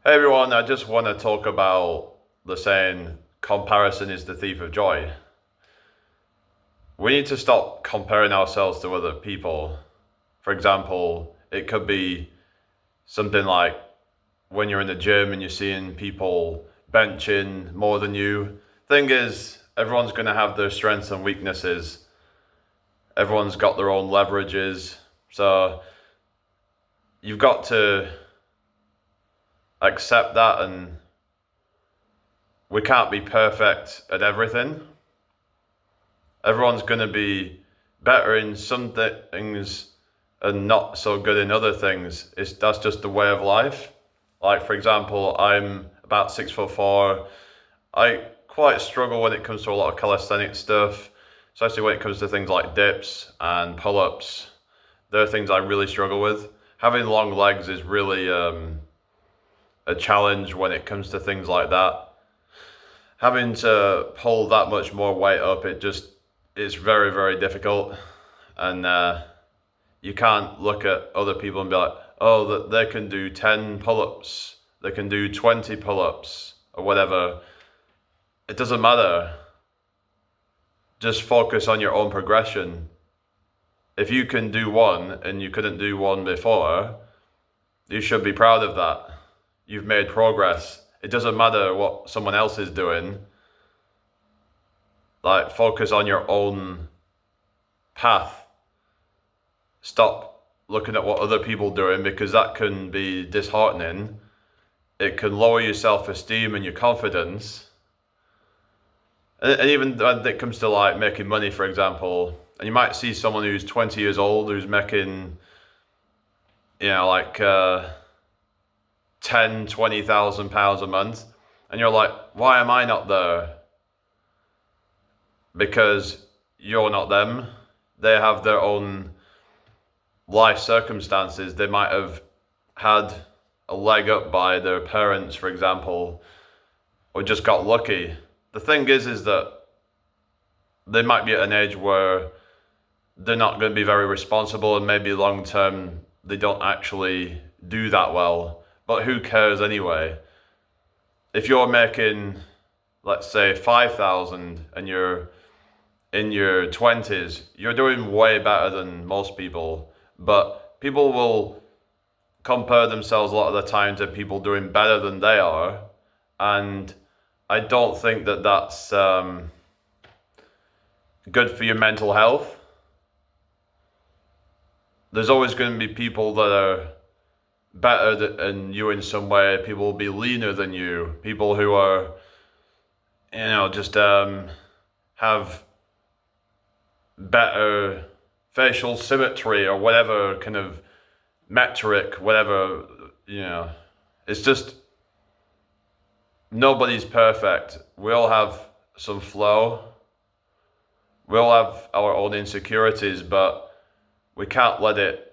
Hey everyone, I just want to talk about the saying, comparison is the thief of joy. We need to stop comparing ourselves to other people. For example, it could be something like when you're in the gym and you're seeing people benching more than you. Thing is, everyone's going to have their strengths and weaknesses. Everyone's got their own leverages. So you've got to accept that, and we can't be perfect at everything. Everyone's going to be better in some things and not so good in other things. That's just the way of life. Like, for example, I'm about 6'4". I quite struggle when it comes to a lot of calisthenic stuff, especially when it comes to things like dips and pull-ups. They're things I really struggle with. Having long legs is really a challenge when it comes to things like that. Having to pull that much more weight up, it's very, very difficult. And you can't look at other people and be like, oh, that they can do 10 pull-ups, they can do 20 pull-ups or whatever. It doesn't matter. Just focus on your own progression. If you can do one and you couldn't do one before, you should be proud of that. You've made progress. It doesn't matter what someone else is doing. Like, focus on your own path. Stop looking at what other people are doing, because that can be disheartening. It can lower your self-esteem and your confidence. And even when it comes to like making money, for example, and you might see someone who's 20 years old who's making, like 10, 20,000 pounds a month, and you're like, why am I not there? Because you're not them. They have their own life circumstances. They might have had a leg up by their parents, for example, or just got lucky. The thing is that they might be at an age where they're not going to be very responsible, and maybe long term they don't actually do that well. But who cares anyway? If you're making, let's say, 5,000 and you're in your 20s, you're doing way better than most people. But people will compare themselves a lot of the time to people doing better than they are. And I don't think that that's good for your mental health. There's always going to be people that are better than you in some way. People will be leaner than you. People who are, just have better facial symmetry or whatever kind of metric, whatever, It's just, nobody's perfect. We all have some flow. We all have our own insecurities, but we can't let it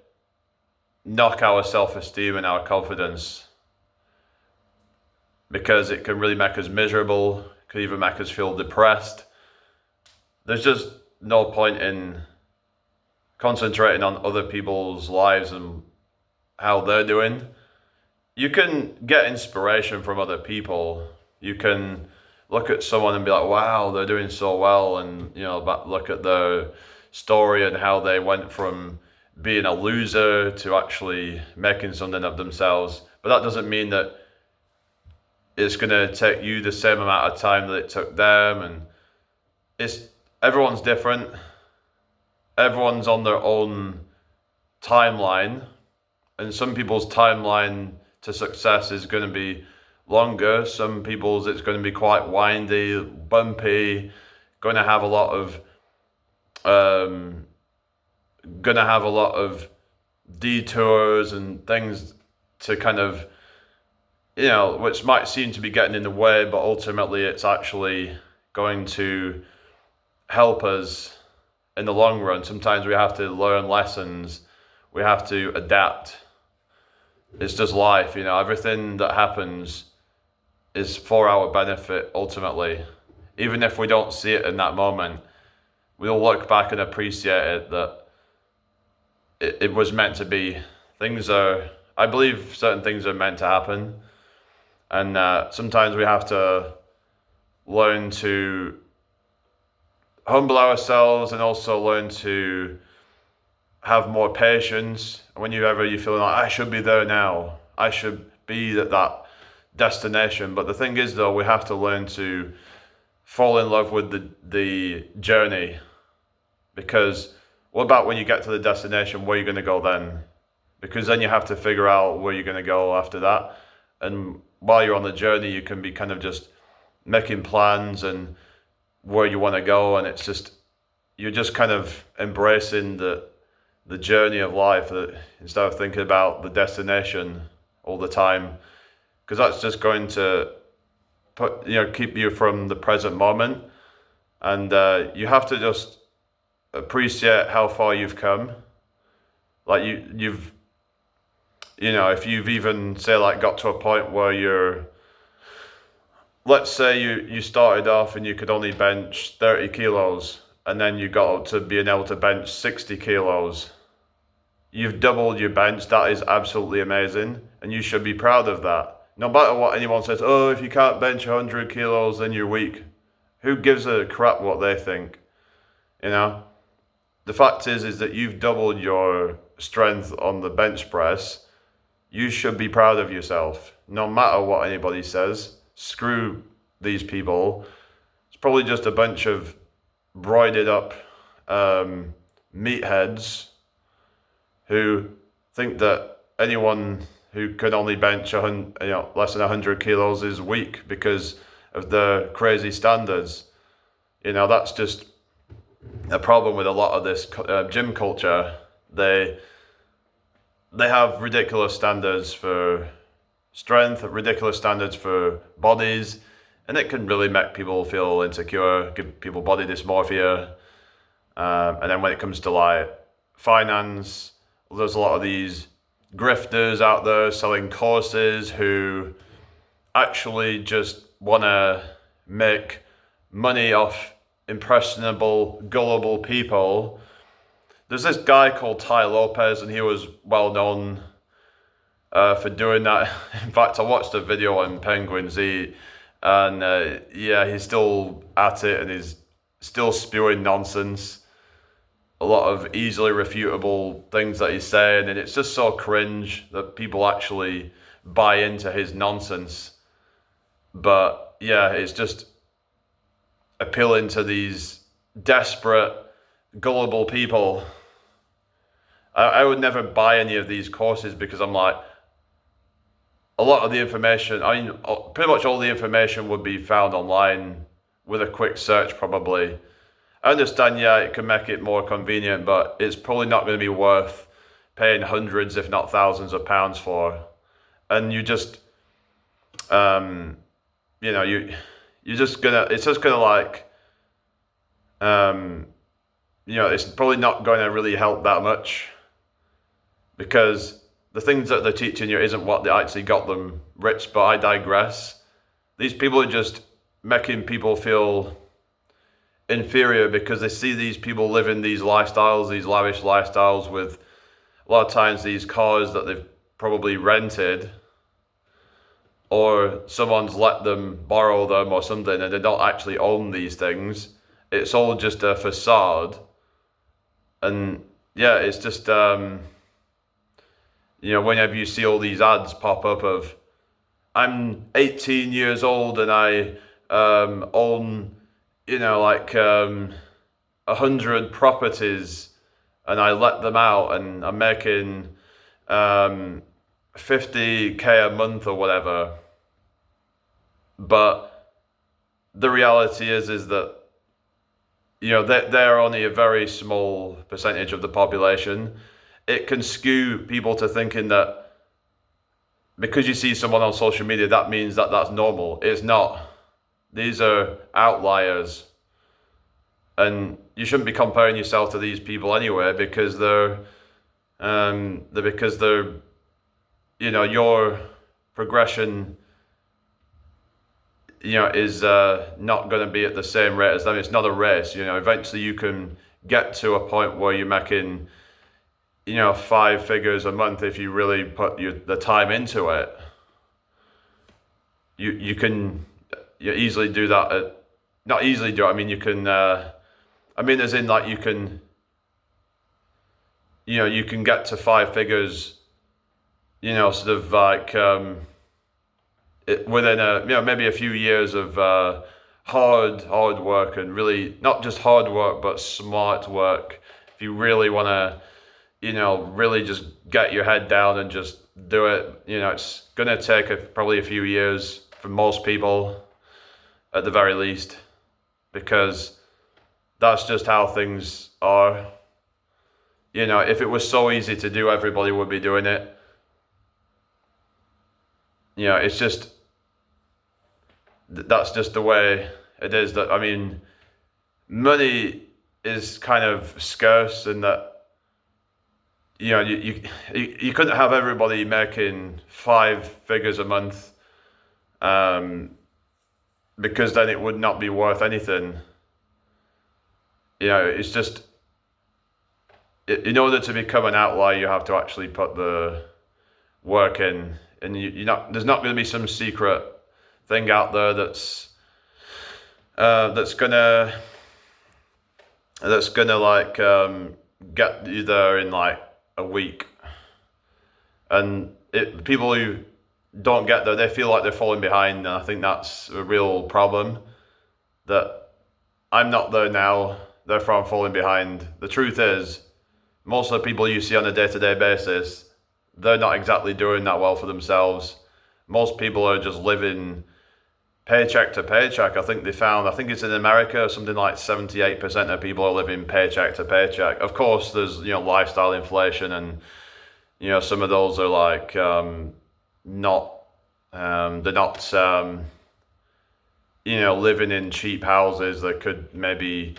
knock our self-esteem and our confidence, because it can really make us miserable. It could even make us feel depressed. There's just no point in concentrating on other people's lives and how they're doing. You can get inspiration from other people. You can look at someone and be like, wow, they're doing so well, and look at their story and how they went from being a loser to actually making something of themselves. But that doesn't mean that it's going to take you the same amount of time that it took them. And everyone's different. Everyone's on their own timeline, and some people's timeline to success is going to be longer. Some people's it's going to be quite windy, bumpy, going to have a lot of detours and things to kind of, which might seem to be getting in the way, but ultimately it's actually going to help us in the long run. Sometimes we have to learn lessons. We have to adapt. It's just life, everything that happens is for our benefit ultimately. Even if we don't see it in that moment, we'll look back and appreciate it, that it was meant to be. I believe certain things are meant to happen. And sometimes we have to learn to humble ourselves and also learn to have more patience. Whenever you're feeling like, I should be there now, I should be at that destination. But the thing is, though, we have to learn to fall in love with the journey. Because what about when you get to the destination, where are you going to go then? Because then you have to figure out where you're going to go after that. And while you're on the journey, you can be kind of just making plans and where you want to go. And it's just, you're just kind of embracing the journey of life instead of thinking about the destination all the time. Because that's just going to keep you from the present moment. And you have to just appreciate how far you've come. Like if you've even say like got to a point where let's say you started off and you could only bench 30 kilos and then you got up to being able to bench 60 kilos. You've doubled your bench. That is absolutely amazing. And you should be proud of that. No matter what anyone says, oh, if you can't bench 100 kilos, then you're weak. Who gives a crap what they think? The fact is that you've doubled your strength on the bench press. You should be proud of yourself, no matter what anybody says. Screw these people. It's probably just a bunch of roided up meatheads who think that anyone who can only bench less than 100 kilos is weak because of the crazy standards. That's just a problem with a lot of this gym culture. They have ridiculous standards for strength, ridiculous standards for bodies, and it can really make people feel insecure, give people body dysmorphia. And then when it comes to like finance, there's a lot of these grifters out there selling courses who actually just want to make money off impressionable, gullible people. There's this guy called Tai Lopez, and he was well known for doing that. In fact, I watched a video on Penguin Z, and he's still at it, and he's still spewing nonsense. A lot of easily refutable things that he's saying, and it's just so cringe that people actually buy into his nonsense. But yeah, it's just appealing to these desperate, gullible people. I would never buy any of these courses because I'm like, a lot of the information, pretty much all the information would be found online with a quick search probably. I understand, it can make it more convenient, but it's probably not going to be worth paying hundreds, if not thousands of pounds for. And you just, it's just gonna like, it's probably not going to really help that much because the things that they're teaching you isn't what they actually got them rich. But I digress. These people are just making people feel inferior because they see these people living these lifestyles, these lavish lifestyles with a lot of times these cars that they've probably rented or someone's let them borrow them or something, and they don't actually own these things. It's all just a facade. And yeah, it's just, whenever you see all these ads pop up of, I'm 18 years old and I own, 100 properties and I let them out and I'm making 50k a month or whatever. But the reality is that, they're only a very small percentage of the population. It can skew people to thinking that because you see someone on social media, that means that that's normal. It's not. These are outliers. And you shouldn't be comparing yourself to these people anyway because they're your progression is not going to be at the same rate as them. It's not a race. Eventually you can get to a point where you're making 5 figures a month if you really put the time into it. you can easily do that. Not easily do it. I mean, you can. I mean, as in like you can. You can get to 5 figures. Sort of like within maybe a few years of hard work, and really not just hard work but smart work. If you really want to, really just get your head down and just do it. It's gonna take probably a few years for most people, at the very least, because that's just how things are. If it was so easy to do, everybody would be doing it. It's just, that's just the way it is. That, I mean, money is kind of scarce, in that you couldn't have everybody making 5 figures a month, because then it would not be worth anything. It's just, in order to become an outlier, you have to actually put the work in, and there's not going to be some secret thing out there that's gonna like get you there in like a week. And people who don't get there, they feel like they're falling behind, and I think that's a real problem. That I'm not there now, therefore I'm falling behind. The truth is, most of the people you see on a day-to-day basis, they're not exactly doing that well for themselves. Most people are just living paycheck to paycheck. I think it's in America, something like 78% of people are living paycheck to paycheck. Of course, there's, lifestyle inflation, and, some of those are like, they're not, living in cheap houses. They could maybe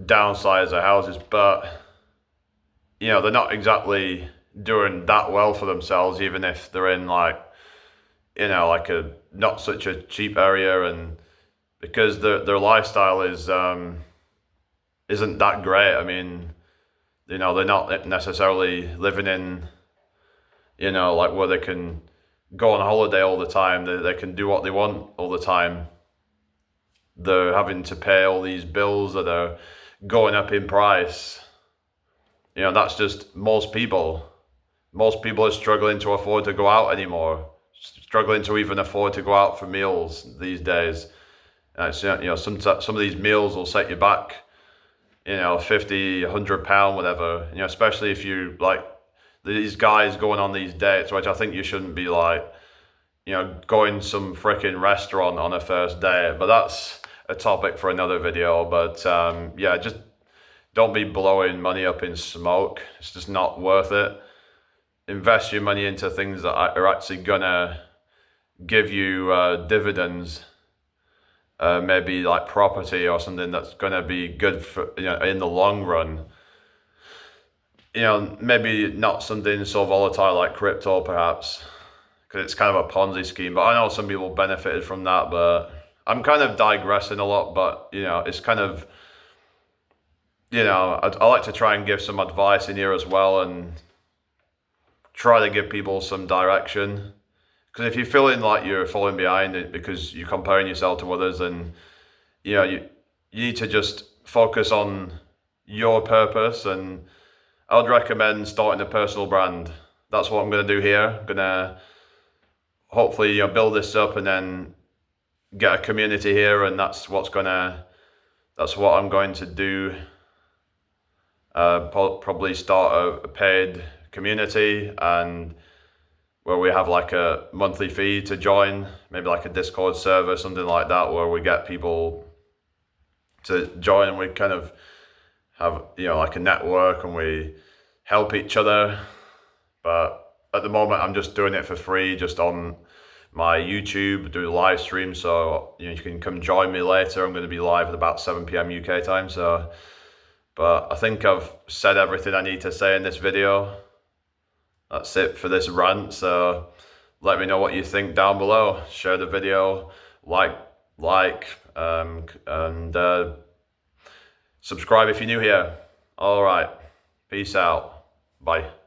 downsize their houses, but, they're not exactly doing that well for themselves, even if they're in like, like a not such a cheap area, and because their lifestyle isn't that great. I mean, they're not necessarily living in, like where they can go on holiday all the time. They can do what they want all the time. They're having to pay all these bills that are going up in price. That's just most people. Most people are struggling to afford to go out anymore, struggling to even afford to go out for meals these days. Some of these meals will set you back, 50, £100, whatever. Especially if you like these guys going on these dates, which I think you shouldn't be like, going some freaking restaurant on a first date. But that's a topic for another video. But just don't be blowing money up in smoke. It's just not worth it. Invest your money into things that are actually gonna give you dividends. Maybe like property or something that's gonna be good for, in the long run. Maybe not something so volatile like crypto, perhaps, because it's kind of a Ponzi scheme. But I know some people benefited from that. But I'm kind of digressing a lot. But it's kind of, I like to try and give some advice in here as well, and try to give people some direction. Because if you're feeling like you're falling behind because you're comparing yourself to others, then you need to just focus on your purpose. And I would recommend starting a personal brand. That's what I'm going to do here. I'm going to hopefully build this up and then get a community here, and that's what I'm going to do. Probably start a paid community, and where we have like a monthly fee to join, maybe like a Discord server, something like that, where we get people to join, and we kind of have like a network, and we help each other. But at the moment, I'm just doing it for free, just on my YouTube, do live stream. So you can come join me later. I'm going to be live at about 7 p.m. UK time. But I think I've said everything I need to say in this video. That's it for this rant. So let me know what you think down below. Share the video, like, and subscribe if you're new here. All right. Peace out. Bye.